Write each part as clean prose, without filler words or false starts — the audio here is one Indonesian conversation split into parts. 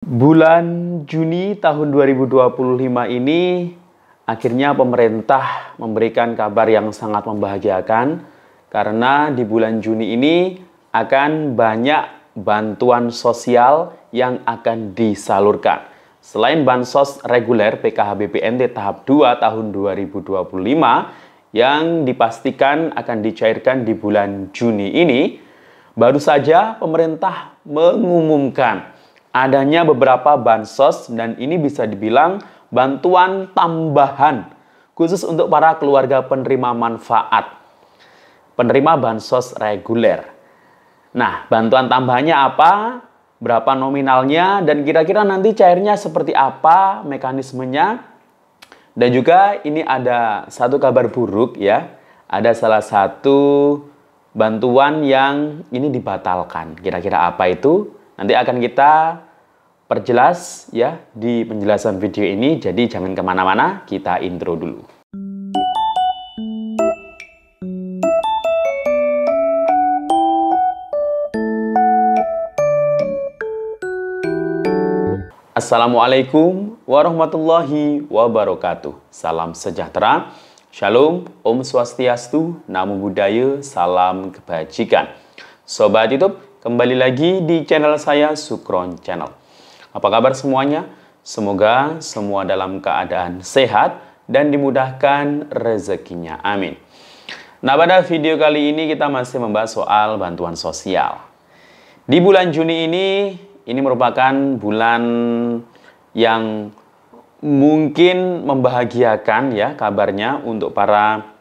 Bulan Juni tahun 2025 ini akhirnya pemerintah memberikan kabar yang sangat membahagiakan karena di bulan Juni ini akan banyak bantuan sosial yang akan disalurkan. Selain bansos reguler PKH BPNT tahap 2 tahun 2025 yang dipastikan akan dicairkan di bulan Juni ini, baru saja pemerintah mengumumkan adanya beberapa bansos dan ini bisa dibilang bantuan tambahan khusus untuk para keluarga penerima manfaat, penerima bansos reguler. Nah, bantuan tambahannya apa? Berapa nominalnya? Dan kira-kira nanti cairnya seperti apa mekanismenya? Dan juga ini ada satu kabar buruk ya. Ada salah satu bantuan yang ini dibatalkan. Kira-kira apa itu? Nanti akan kita perjelas ya di penjelasan video ini. Jadi jangan kemana-mana, kita intro dulu. Assalamualaikum warahmatullahi wabarakatuh. Salam sejahtera, shalom, om swastiastu, namo buddhaya, salam kebajikan. Sobat YouTube, kembali lagi di channel saya, Sukron Channel. Apa kabar semuanya? Semoga semua dalam keadaan sehat dan dimudahkan rezekinya. Amin. Nah, pada video kali ini kita masih membahas soal bantuan sosial. Di bulan Juni ini merupakan bulan yang mungkin membahagiakan ya kabarnya untuk para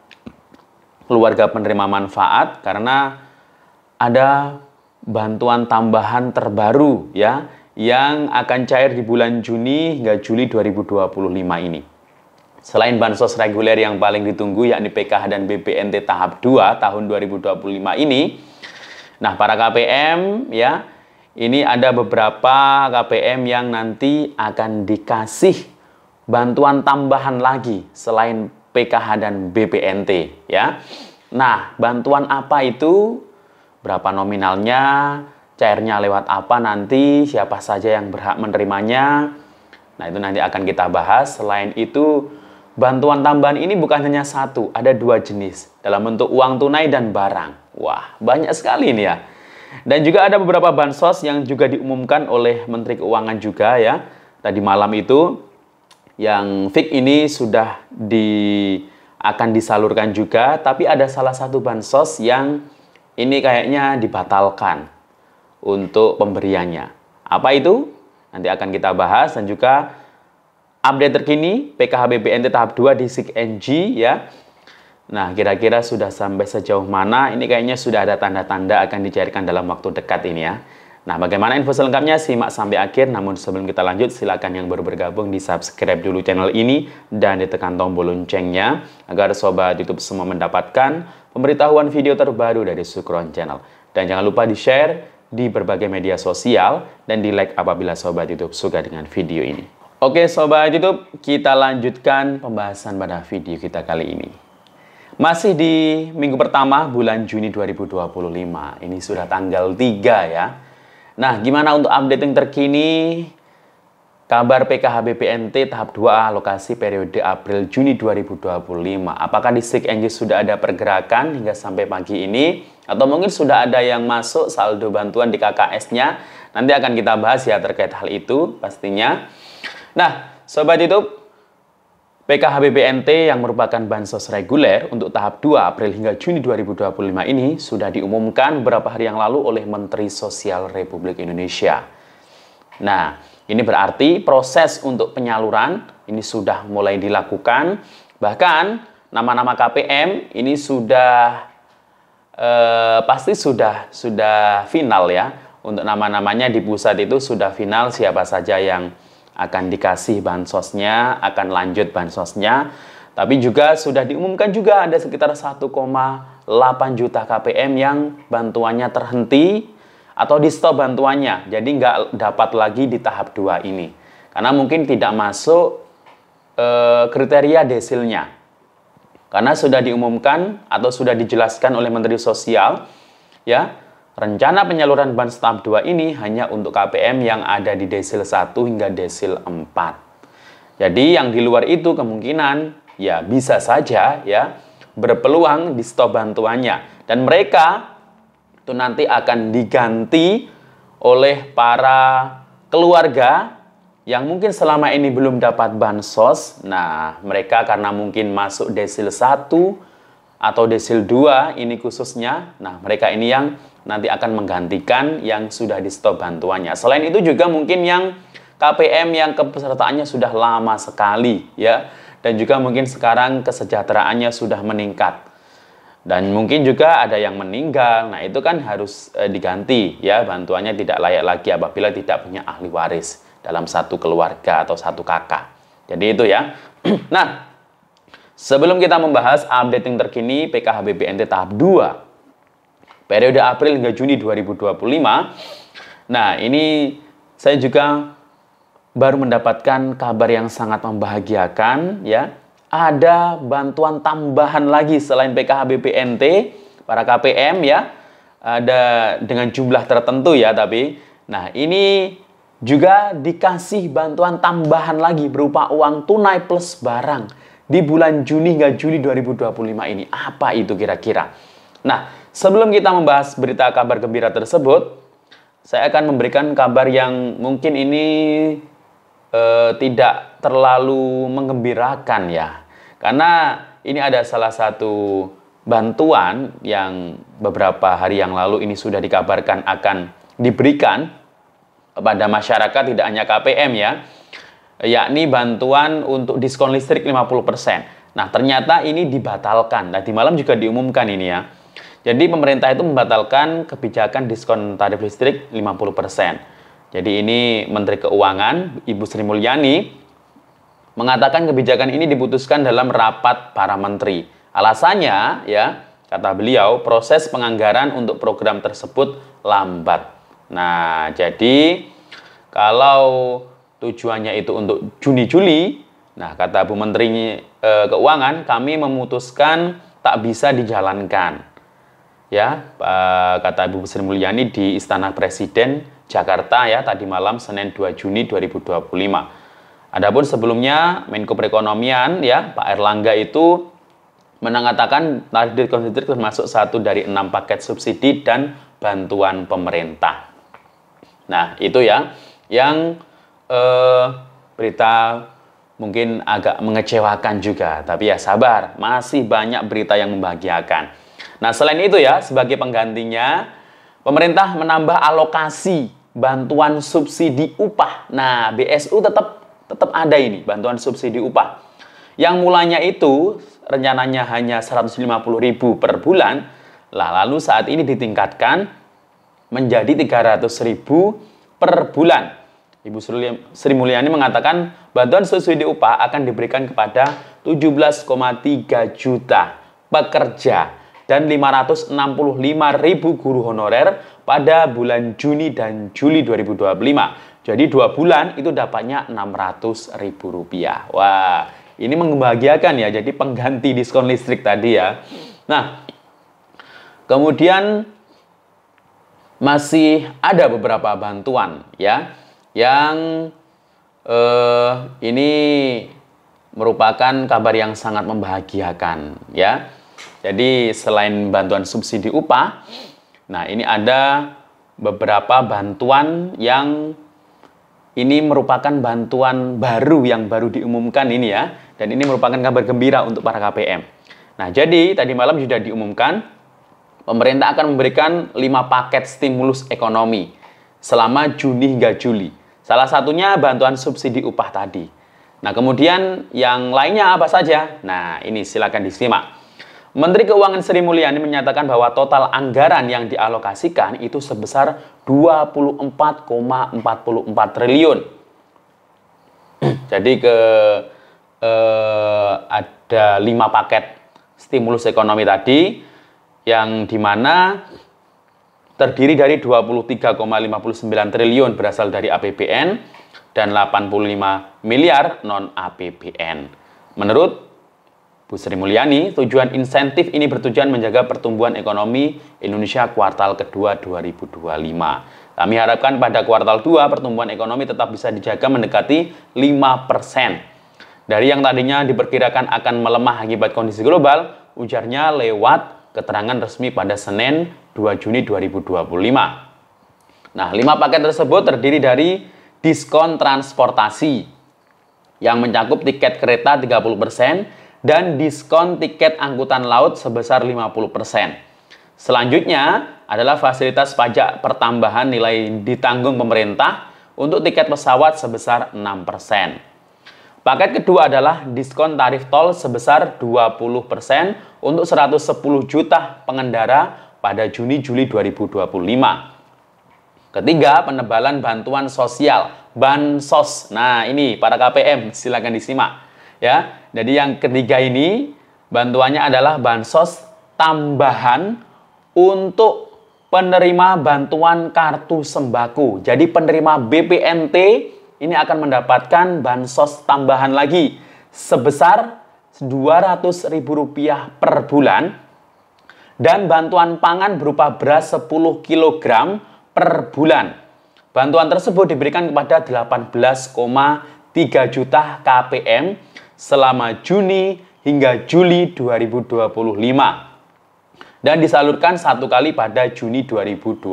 keluarga penerima manfaat karena ada bantuan tambahan terbaru ya yang akan cair di bulan Juni hingga Juli 2025 ini. Selain bansos reguler yang paling ditunggu yakni PKH dan BPNT tahap 2 tahun 2025 ini, nah para KPM ya, ini ada beberapa KPM yang nanti akan dikasih bantuan tambahan lagi selain PKH dan BPNT ya. Nah, bantuan apa itu? Berapa nominalnya? Cairnya lewat apa nanti? Siapa saja yang berhak menerimanya? Nah, itu nanti akan kita bahas. Selain itu, bantuan tambahan ini bukan hanya satu, ada dua jenis dalam bentuk uang tunai dan barang. Wah, banyak sekali ini ya. Dan juga ada beberapa bansos yang juga diumumkan oleh Menteri Keuangan juga ya. Tadi malam itu yang fix ini sudah akan disalurkan juga, tapi ada salah satu bansos yang ini kayaknya dibatalkan untuk pemberiannya. Apa itu? Nanti akan kita bahas dan juga update terkini PKH BPNT tahap 2 di SIG-NG ya. Nah, kira-kira sudah sampai sejauh mana? Ini kayaknya sudah ada tanda-tanda akan dicairkan dalam waktu dekat ini ya. Nah, bagaimana info selengkapnya? Simak sampai akhir. Namun sebelum kita lanjut, silakan yang baru bergabung di subscribe dulu channel ini dan ditekan tombol loncengnya agar sobat YouTube semua mendapatkan pemberitahuan video terbaru dari Sukron Channel. Dan jangan lupa di-share di berbagai media sosial dan di-like apabila sobat YouTube suka dengan video ini. Oke, sobat YouTube, kita lanjutkan pembahasan pada video kita kali ini. Masih di minggu pertama bulan Juni 2025. Ini sudah tanggal 3 ya. Nah, gimana untuk update yang terkini? Kabar PKH BPNT tahap 2 alokasi periode April-Juni 2025. Apakah di SIG-NG sudah ada pergerakan hingga sampai pagi ini? Atau mungkin sudah ada yang masuk saldo bantuan di KKS-nya? Nanti akan kita bahas ya terkait hal itu pastinya. Nah, sobat YouTube, PKH BPNT yang merupakan bansos reguler untuk tahap 2 April hingga Juni 2025 ini sudah diumumkan beberapa hari yang lalu oleh Menteri Sosial Republik Indonesia. Nah, ini berarti proses untuk penyaluran ini sudah mulai dilakukan. Bahkan nama-nama KPM ini sudah pasti sudah final ya. Untuk nama-namanya di pusat itu sudah final siapa saja yang akan dikasih bansosnya, akan lanjut bansosnya. Tapi juga sudah diumumkan juga ada sekitar 1,8 juta KPM yang bantuannya terhenti atau di stop bantuannya. Jadi nggak dapat lagi di tahap 2 ini. Karena mungkin tidak masuk kriteria desilnya. Karena sudah diumumkan atau sudah dijelaskan oleh Menteri Sosial ya, rencana penyaluran Bansos tahap 2 ini hanya untuk KPM yang ada di desil 1 hingga desil 4. Jadi yang di luar itu kemungkinan ya bisa saja ya berpeluang di stop bantuannya. Dan mereka itu nanti akan diganti oleh para keluarga yang mungkin selama ini belum dapat bansos. Nah, mereka karena mungkin masuk desil 1 atau desil 2 ini khususnya, nah mereka ini yang nanti akan menggantikan yang sudah di stop bantuannya. Selain itu juga mungkin yang KPM yang kepesertaannya sudah lama sekali ya, dan juga mungkin sekarang kesejahteraannya sudah meningkat. Dan mungkin juga ada yang meninggal, nah itu kan harus diganti ya, bantuannya tidak layak lagi apabila tidak punya ahli waris dalam satu keluarga atau satu kakak. Jadi itu ya. Nah, sebelum kita membahas updating terkini PKHBPNT tahap 2 periode April hingga Juni 2025. Nah, ini saya juga baru mendapatkan kabar yang sangat membahagiakan ya. Ada bantuan tambahan lagi selain PKHBPNT para KPM ya. Ada dengan jumlah tertentu ya tapi. Nah, ini juga dikasih bantuan tambahan lagi berupa uang tunai plus barang di bulan Juni hingga Juli 2025 ini. Apa itu kira-kira? Nah, sebelum kita membahas berita kabar gembira tersebut, saya akan memberikan kabar yang mungkin ini tidak terlalu menggembirakan ya. Karena ini ada salah satu bantuan yang beberapa hari yang lalu ini sudah dikabarkan akan diberikan kepada masyarakat, tidak hanya KPM ya, yakni bantuan untuk diskon listrik 50%. Nah, ternyata ini dibatalkan. Tadi malam juga diumumkan ini ya. Jadi pemerintah itu membatalkan kebijakan diskon tarif listrik 50%. Jadi ini Menteri Keuangan, Ibu Sri Mulyani, mengatakan kebijakan ini diputuskan dalam rapat para menteri. Alasannya, ya, kata beliau, proses penganggaran untuk program tersebut lambat. Nah, jadi kalau tujuannya itu untuk Juni-Juli, nah kata Bu Menteri Keuangan, kami memutuskan tak bisa dijalankan. Ya, kata Ibu Sri Mulyani di Istana Presiden Jakarta ya tadi malam Senin 2 Juni 2025. Adapun sebelumnya Menko Perekonomian ya Pak Erlangga itu mengatakan tarif diskon listrik termasuk satu dari 6 paket subsidi dan bantuan pemerintah. Nah, itu ya yang berita mungkin agak mengecewakan juga, tapi ya sabar, masih banyak berita yang membahagiakan. Nah, selain itu ya, sebagai penggantinya, pemerintah menambah alokasi bantuan subsidi upah. Nah, BSU tetap ada ini, bantuan subsidi upah. Yang mulanya itu rencananya hanya 150.000 per bulan, lalu saat ini ditingkatkan menjadi 300.000 per bulan. Ibu Sri Mulyani mengatakan bantuan subsidi upah akan diberikan kepada 17,3 juta pekerja dan 565.000 guru honorer pada bulan Juni dan Juli 2025. Jadi 2 bulan itu dapatnya Rp600.000. Wah, ini membahagiakan ya, jadi pengganti diskon listrik tadi ya. Nah, kemudian masih ada beberapa bantuan ya yang ini merupakan kabar yang sangat membahagiakan ya. Jadi selain bantuan subsidi upah, nah ini ada beberapa bantuan yang ini merupakan bantuan baru yang baru diumumkan ini ya. Dan ini merupakan kabar gembira untuk para KPM. Nah, jadi tadi malam sudah diumumkan pemerintah akan memberikan 5 paket stimulus ekonomi selama Juni hingga Juli. Salah satunya bantuan subsidi upah tadi. Nah, kemudian yang lainnya apa saja? Nah, ini silakan disimak. Menteri Keuangan Sri Mulyani menyatakan bahwa total anggaran yang dialokasikan itu sebesar 24,44 triliun. Jadi ada 5 paket stimulus ekonomi tadi yang dimana terdiri dari 23,59 triliun berasal dari APBN dan 85 miliar non-APBN. Menurut Bu Sri Mulyani, tujuan insentif ini bertujuan menjaga pertumbuhan ekonomi Indonesia kuartal kedua 2025. Kami harapkan pada kuartal 2 pertumbuhan ekonomi tetap bisa dijaga mendekati 5%. Dari yang tadinya diperkirakan akan melemah akibat kondisi global, ujarnya lewat keterangan resmi pada Senin 2 Juni 2025. Nah, 5 paket tersebut terdiri dari diskon transportasi yang mencakup tiket kereta 30% dan diskon tiket angkutan laut sebesar 50%. Selanjutnya adalah fasilitas pajak pertambahan nilai ditanggung pemerintah untuk tiket pesawat sebesar 6%. Paket kedua adalah diskon tarif tol sebesar 20% untuk 110 juta pengendara pada Juni-Juli 2025. Ketiga, penebalan bantuan sosial, Bansos. Nah, ini para KPM, silakan disimak. Ya, jadi yang ketiga ini, bantuannya adalah Bansos tambahan untuk penerima bantuan kartu sembako. Jadi penerima BPNT ini akan mendapatkan Bansos tambahan lagi sebesar Rp200.000 per bulan dan bantuan pangan berupa beras 10 kg per bulan. Bantuan tersebut diberikan kepada 18,3 juta KPM selama Juni hingga Juli 2025 dan disalurkan 1 kali pada Juni 2025.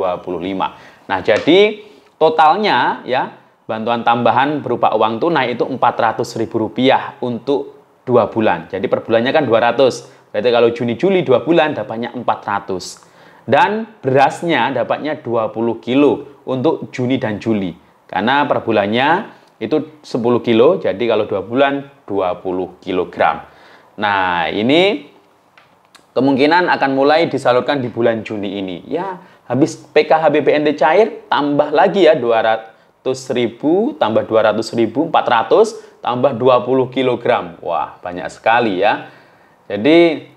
Nah, jadi totalnya ya bantuan tambahan berupa uang tunai itu Rp400.000 untuk 2 bulan. Jadi per bulannya kan 200. Berarti kalau Juni-Juli 2 bulan dapatnya 400. Dan berasnya dapatnya 20 kilo untuk Juni dan Juli. Karena per bulannya itu 10 kilo, jadi kalau 2 bulan 20 kilogram. Nah, ini kemungkinan akan mulai disalurkan di bulan Juni ini. Ya, habis PKH BPNT cair, tambah lagi ya 200.000, tambah 200.000, 400, tambah 20 kilogram. Wah, banyak sekali ya. Jadi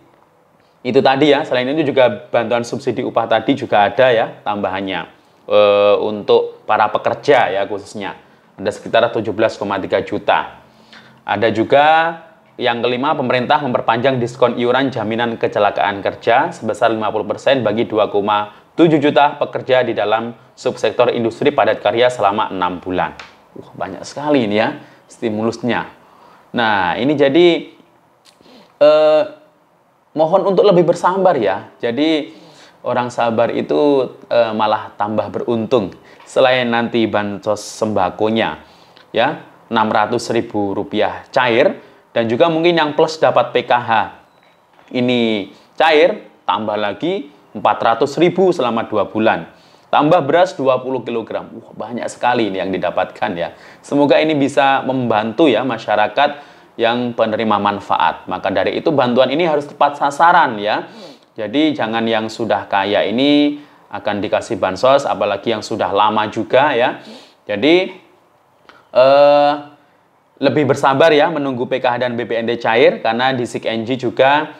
itu tadi ya, selain itu juga bantuan subsidi upah tadi juga ada ya tambahannya untuk para pekerja ya khususnya. Ada sekitar 17,3 juta. Ada juga yang kelima, pemerintah memperpanjang diskon iuran jaminan kecelakaan kerja sebesar 50% bagi 2,7 juta pekerja di dalam subsektor industri padat karya selama 6 bulan. Banyak sekali ini ya stimulusnya. Nah, ini jadi mohon untuk lebih bersabar ya. Jadi orang sabar itu malah tambah beruntung. Selain nanti bansos sembakonya ya Rp600.000 cair dan juga mungkin yang plus dapat PKH ini cair tambah lagi 400.000 selama 2 bulan. Tambah beras 20 kg. Banyak sekali ini yang didapatkan ya. Semoga ini bisa membantu ya masyarakat yang penerima manfaat. Maka dari itu bantuan ini harus tepat sasaran ya. Jadi jangan yang sudah kaya ini akan dikasih bansos, apalagi yang sudah lama juga ya. Jadi lebih bersabar ya menunggu PKH dan BPNT cair, karena di SIKNJ juga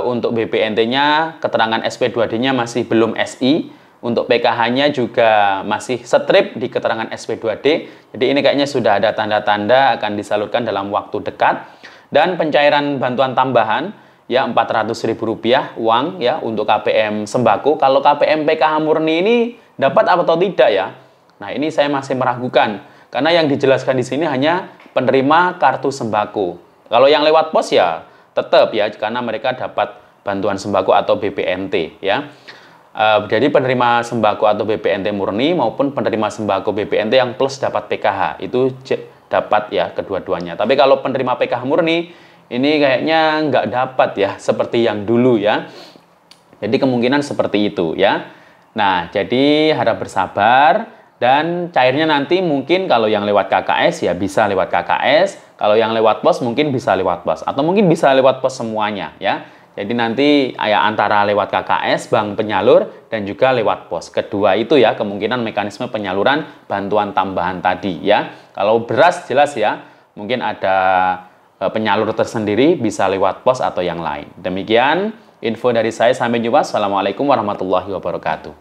untuk BPNT-nya keterangan SP2D-nya masih belum SI. Untuk PKH-nya juga masih strip di keterangan SP2D. Jadi ini kayaknya sudah ada tanda-tanda akan disalurkan dalam waktu dekat. Dan pencairan bantuan tambahan ya Rp400.000 uang ya untuk KPM sembako. Kalau KPM PKH murni ini dapat atau tidak ya? Nah, ini saya masih meragukan karena yang dijelaskan di sini hanya penerima kartu sembako. Kalau yang lewat pos ya tetap ya karena mereka dapat bantuan sembako atau BPNT ya. Jadi penerima sembako atau BPNT murni maupun penerima sembako BPNT yang plus dapat PKH itu dapat ya kedua-duanya. Tapi kalau penerima PKH murni ini kayaknya nggak dapat ya seperti yang dulu ya. Jadi kemungkinan seperti itu ya. Nah, jadi harap bersabar dan cairnya nanti mungkin kalau yang lewat KKS ya bisa lewat KKS, kalau yang lewat pos mungkin bisa lewat pos atau mungkin bisa lewat pos semuanya ya. Jadi nanti ya antara lewat KKS, bank penyalur, dan juga lewat pos. Kedua itu ya kemungkinan mekanisme penyaluran bantuan tambahan tadi ya. Kalau beras jelas ya, mungkin ada penyalur tersendiri bisa lewat pos atau yang lain. Demikian info dari saya, sampai jumpa. Assalamualaikum warahmatullahi wabarakatuh.